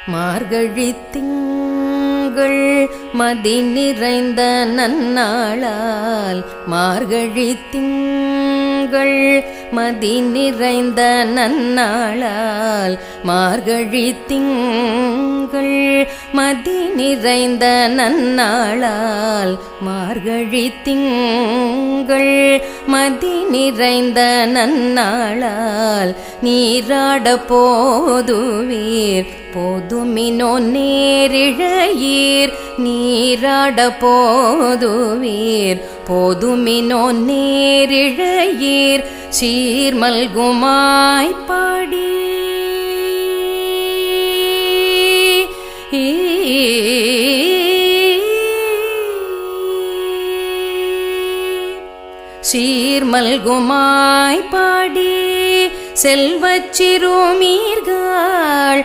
மார்கழித் திங்கள் மதி நிறைந்த நன்னாளால் மார்கழித் திங்கள் மதி நிறைந்த நன்னாளால் மார்கழித் திங்கள் மதி நிறைந்த நன்னாளால் மார்கழித் திங்கள் மதி நிறைந்த நன்னாளால் நீராட போதுவீர் போதுமினோ நேரிழையீர் நீராட போதுவீர் போதுமினோ நேரிழையீர் சீர்மல்குமாய் பாடி சீர்மல்குமாய் பாடி செல்வச் சிறுமீர்கள்